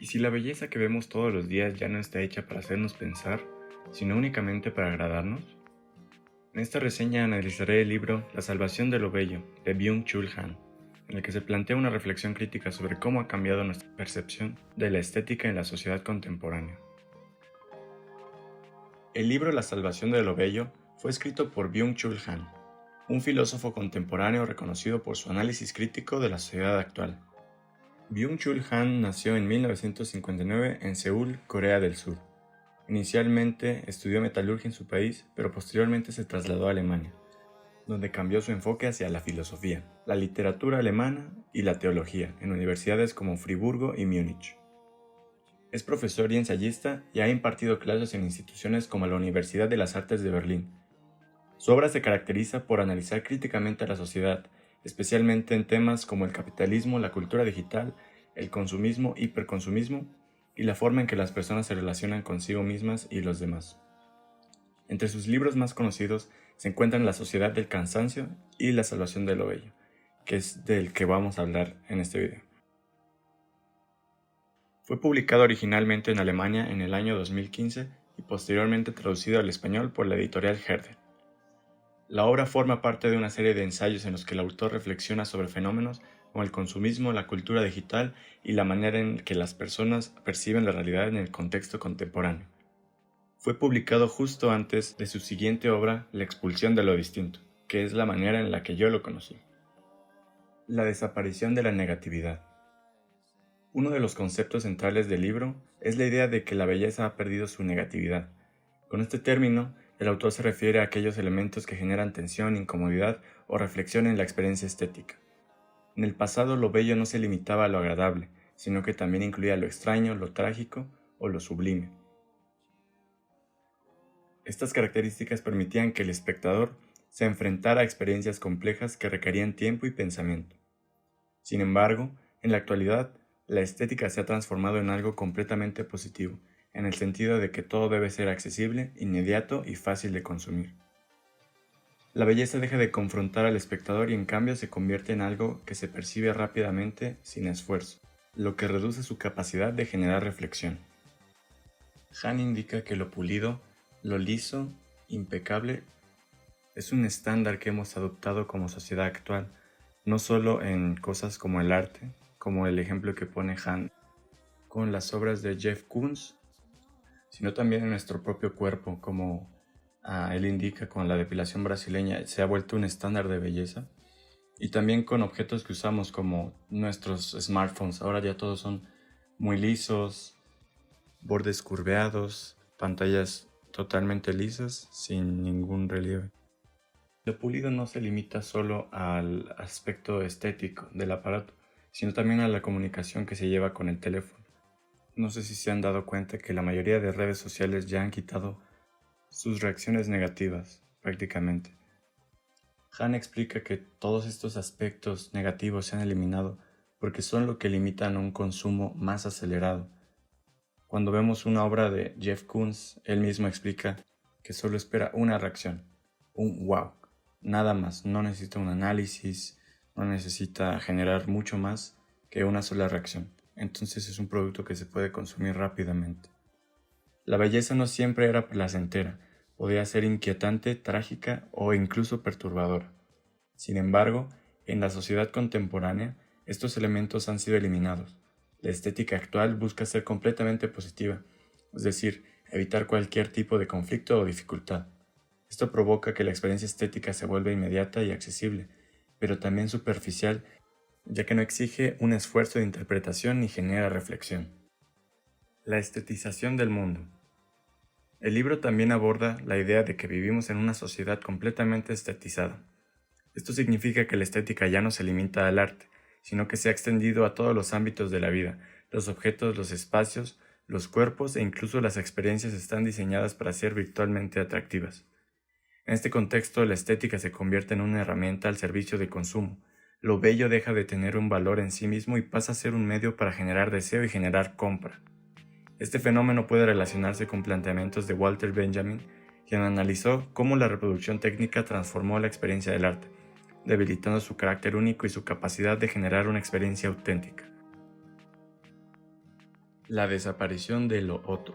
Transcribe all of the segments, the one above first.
¿Y si la belleza que vemos todos los días ya no está hecha para hacernos pensar, sino únicamente para agradarnos? En esta reseña analizaré el libro La salvación de lo bello, de Byung-Chul Han, en el que se plantea una reflexión crítica sobre cómo ha cambiado nuestra percepción de la estética en la sociedad contemporánea. El libro La salvación de lo bello fue escrito por Byung-Chul Han, un filósofo contemporáneo reconocido por su análisis crítico de la sociedad actual. Byung-Chul Han nació en 1959 en Seúl, Corea del Sur. Inicialmente estudió metalurgia en su país, pero posteriormente se trasladó a Alemania, donde cambió su enfoque hacia la filosofía, la literatura alemana y la teología en universidades como Friburgo y Múnich. Es profesor y ensayista y ha impartido clases en instituciones como la Universidad de las Artes de Berlín. Su obra se caracteriza por analizar críticamente a la sociedad, especialmente en temas como el capitalismo, la cultura digital, el consumismo, hiperconsumismo y la forma en que las personas se relacionan consigo mismas y los demás. Entre sus libros más conocidos se encuentran La sociedad del cansancio y La salvación de lo bello, que es del que vamos a hablar en este video. Fue publicado originalmente en Alemania en el año 2015 y posteriormente traducido al español por la editorial Herder. La obra forma parte de una serie de ensayos en los que el autor reflexiona sobre fenómenos como el consumismo, la cultura digital y la manera en que las personas perciben la realidad en el contexto contemporáneo. Fue publicado justo antes de su siguiente obra, La expulsión de lo distinto, que es la manera en la que yo lo conocí. La desaparición de la negatividad. Uno de los conceptos centrales del libro es la idea de que la belleza ha perdido su negatividad. Con este término, el autor se refiere a aquellos elementos que generan tensión, incomodidad o reflexión en la experiencia estética. En el pasado, lo bello no se limitaba a lo agradable, sino que también incluía lo extraño, lo trágico o lo sublime. Estas características permitían que el espectador se enfrentara a experiencias complejas que requerían tiempo y pensamiento. Sin embargo, en la actualidad, la estética se ha transformado en algo completamente positivo, en el sentido de que todo debe ser accesible, inmediato y fácil de consumir. La belleza deja de confrontar al espectador y en cambio se convierte en algo que se percibe rápidamente sin esfuerzo, lo que reduce su capacidad de generar reflexión. Han indica que lo pulido, lo liso, impecable, es un estándar que hemos adoptado como sociedad actual, no solo en cosas como el arte, como el ejemplo que pone Han con las obras de Jeff Koons, sino también en nuestro propio cuerpo, como él indica con la depilación brasileña, se ha vuelto un estándar de belleza, y también con objetos que usamos como nuestros smartphones. Ahora ya todos son muy lisos, bordes curveados, pantallas totalmente lisas, sin ningún relieve. Lo pulido no se limita solo al aspecto estético del aparato, sino también a la comunicación que se lleva con el teléfono. No sé si se han dado cuenta que la mayoría de redes sociales ya han quitado sus reacciones negativas, prácticamente. Han explica que todos estos aspectos negativos se han eliminado porque son lo que limitan a un consumo más acelerado. Cuando vemos una obra de Jeff Koons, él mismo explica que solo espera una reacción, un wow. Nada más, no necesita un análisis, no necesita generar mucho más que una sola reacción. Entonces es un producto que se puede consumir rápidamente. La belleza no siempre era placentera, podía ser inquietante, trágica o incluso perturbadora. Sin embargo, en la sociedad contemporánea, estos elementos han sido eliminados. La estética actual busca ser completamente positiva, es decir, evitar cualquier tipo de conflicto o dificultad. Esto provoca que la experiencia estética se vuelva inmediata y accesible, pero también superficial, ya que no exige un esfuerzo de interpretación ni genera reflexión. La estetización del mundo. El libro también aborda la idea de que vivimos en una sociedad completamente estetizada. Esto significa que la estética ya no se limita al arte, sino que se ha extendido a todos los ámbitos de la vida. Los objetos, los espacios, los cuerpos e incluso las experiencias están diseñadas para ser virtualmente atractivas. En este contexto, la estética se convierte en una herramienta al servicio de consumo. Lo bello deja de tener un valor en sí mismo y pasa a ser un medio para generar deseo y generar compra. Este fenómeno puede relacionarse con planteamientos de Walter Benjamin, quien analizó cómo la reproducción técnica transformó la experiencia del arte, debilitando su carácter único y su capacidad de generar una experiencia auténtica. La desaparición de lo otro.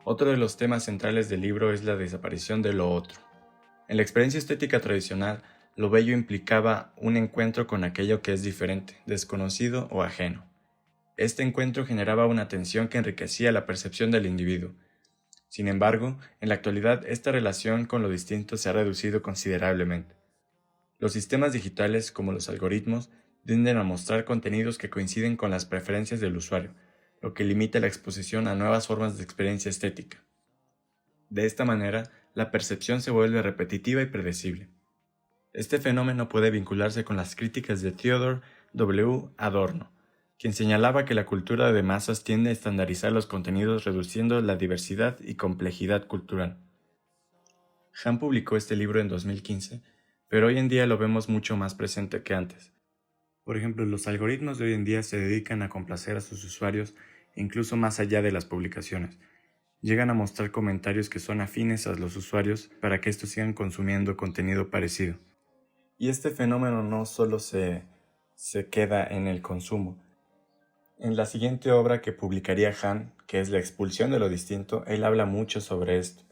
Otro de los temas centrales del libro es la desaparición de lo otro. En la experiencia estética tradicional, lo bello implicaba un encuentro con aquello que es diferente, desconocido o ajeno. Este encuentro generaba una tensión que enriquecía la percepción del individuo. Sin embargo, en la actualidad esta relación con lo distinto se ha reducido considerablemente. Los sistemas digitales, como los algoritmos, tienden a mostrar contenidos que coinciden con las preferencias del usuario, lo que limita la exposición a nuevas formas de experiencia estética. De esta manera, la percepción se vuelve repetitiva y predecible. Este fenómeno puede vincularse con las críticas de Theodor W. Adorno, quien señalaba que la cultura de masas tiende a estandarizar los contenidos reduciendo la diversidad y complejidad cultural. Han publicó este libro en 2015, pero hoy en día lo vemos mucho más presente que antes. Por ejemplo, los algoritmos de hoy en día se dedican a complacer a sus usuarios incluso más allá de las publicaciones. Llegan a mostrar comentarios que son afines a los usuarios para que estos sigan consumiendo contenido parecido. Y este fenómeno no solo se queda en el consumo. En la siguiente obra que publicaría Han, que es La expulsión de lo distinto, él habla mucho sobre esto.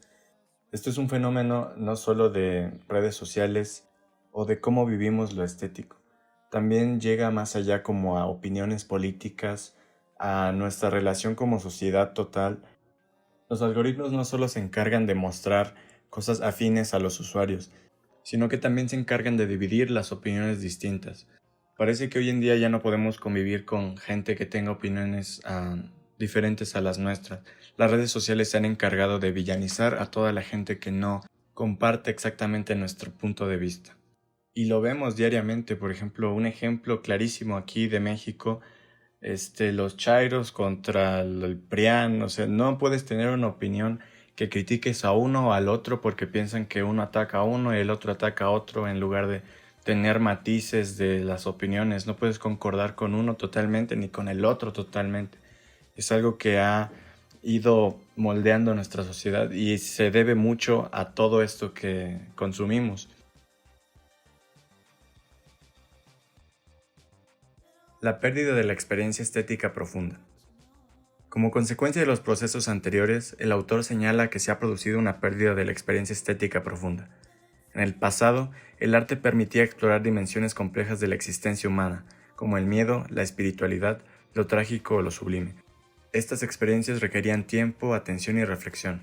Esto es un fenómeno no solo de redes sociales o de cómo vivimos lo estético. También llega más allá como a opiniones políticas, a nuestra relación como sociedad total. Los algoritmos no solo se encargan de mostrar cosas afines a los usuarios, sino que también se encargan de dividir las opiniones distintas. Parece que hoy en día ya no podemos convivir con gente que tenga opiniones diferentes a las nuestras. Las redes sociales se han encargado de villanizar a toda la gente que no comparte exactamente nuestro punto de vista. Y lo vemos diariamente. Por ejemplo, un ejemplo clarísimo aquí de México, los chairos contra el PRIAN. O sea, no puedes tener una opinión que critiques a uno o al otro porque piensan que uno ataca a uno y el otro ataca a otro, en lugar de tener matices de las opiniones. No puedes concordar con uno totalmente ni con el otro totalmente. Es algo que ha ido moldeando nuestra sociedad y se debe mucho a todo esto que consumimos. La pérdida de la experiencia estética profunda. Como consecuencia de los procesos anteriores, el autor señala que se ha producido una pérdida de la experiencia estética profunda. En el pasado, el arte permitía explorar dimensiones complejas de la existencia humana, como el miedo, la espiritualidad, lo trágico o lo sublime. Estas experiencias requerían tiempo, atención y reflexión.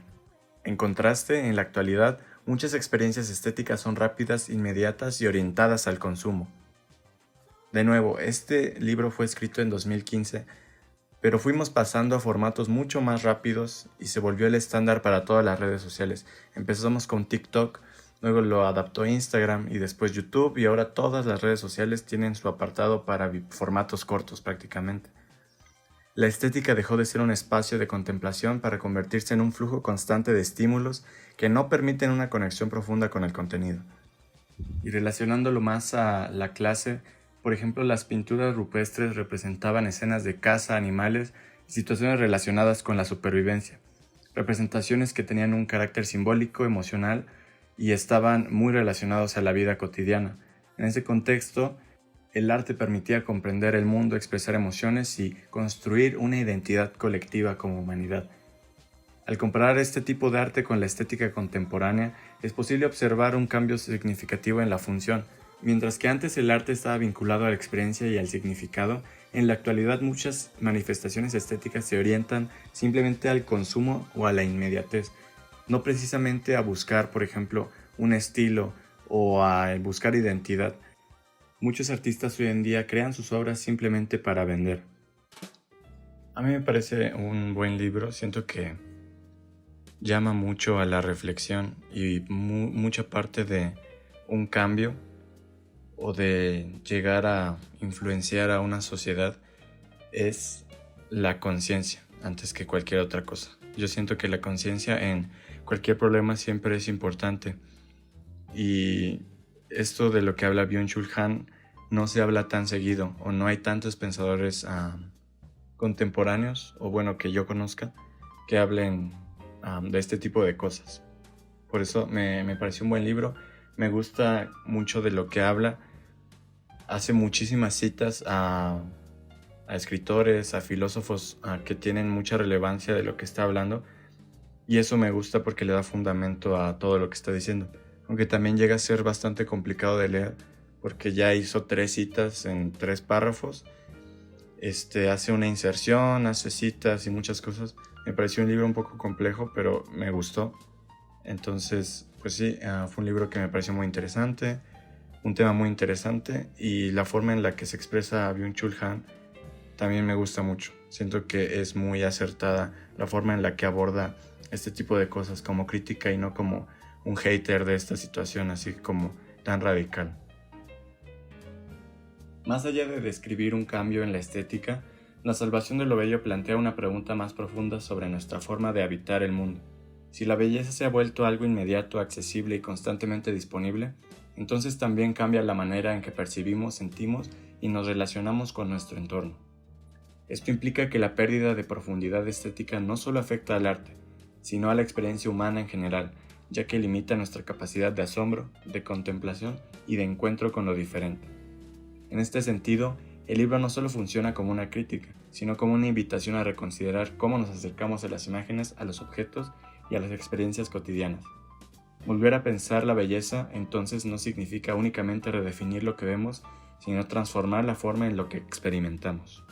En contraste, en la actualidad, muchas experiencias estéticas son rápidas, inmediatas y orientadas al consumo. De nuevo, este libro fue escrito en 2015, pero fuimos pasando a formatos mucho más rápidos y se volvió el estándar para todas las redes sociales. Empezamos con TikTok, luego lo adaptó Instagram y después YouTube, y ahora todas las redes sociales tienen su apartado para formatos cortos prácticamente. La estética dejó de ser un espacio de contemplación para convertirse en un flujo constante de estímulos que no permiten una conexión profunda con el contenido. Y relacionándolo más a la clase, por ejemplo, las pinturas rupestres representaban escenas de caza, animales y situaciones relacionadas con la supervivencia, representaciones que tenían un carácter simbólico, emocional y estaban muy relacionados a la vida cotidiana. En ese contexto, el arte permitía comprender el mundo, expresar emociones y construir una identidad colectiva como humanidad. Al comparar este tipo de arte con la estética contemporánea, es posible observar un cambio significativo en la función. Mientras que antes el arte estaba vinculado a la experiencia y al significado, en la actualidad muchas manifestaciones estéticas se orientan simplemente al consumo o a la inmediatez, no precisamente a buscar, por ejemplo, un estilo o a buscar identidad. Muchos artistas hoy en día crean sus obras simplemente para vender. A mí me parece un buen libro, siento que llama mucho a la reflexión y mucha parte de un cambio o de llegar a influenciar a una sociedad es la conciencia antes que cualquier otra cosa. Yo siento que la conciencia en cualquier problema siempre es importante, y esto de lo que habla Byung-Chul Han no se habla tan seguido, o no hay tantos pensadores contemporáneos, o bueno, que yo conozca, que hablen de este tipo de cosas. Por eso me pareció un buen libro. Me gusta mucho de lo que habla. Hace muchísimas citas a a escritores, a filósofos que tienen mucha relevancia de lo que está hablando, y eso me gusta porque le da fundamento a todo lo que está diciendo, aunque también llega a ser bastante complicado de leer porque ya hizo 3 citas en 3 párrafos, hace una inserción, hace citas y muchas cosas. Me pareció un libro un poco complejo, pero me gustó. Entonces, pues sí, fue un libro que me pareció muy interesante, un tema muy interesante, y la forma en la que se expresa Byung-Chul Han también me gusta mucho. Siento que es muy acertada la forma en la que aborda este tipo de cosas como crítica y no como un hater de esta situación así como tan radical. Más allá de describir un cambio en la estética, La salvación de lo bello plantea una pregunta más profunda sobre nuestra forma de habitar el mundo. Si la belleza se ha vuelto algo inmediato, accesible y constantemente disponible, entonces también cambia la manera en que percibimos, sentimos y nos relacionamos con nuestro entorno. Esto implica que la pérdida de profundidad estética no solo afecta al arte, sino a la experiencia humana en general, ya que limita nuestra capacidad de asombro, de contemplación y de encuentro con lo diferente. En este sentido, el libro no solo funciona como una crítica, sino como una invitación a reconsiderar cómo nos acercamos a las imágenes, a los objetos y a las experiencias cotidianas. Volver a pensar la belleza entonces no significa únicamente redefinir lo que vemos, sino transformar la forma en lo que experimentamos.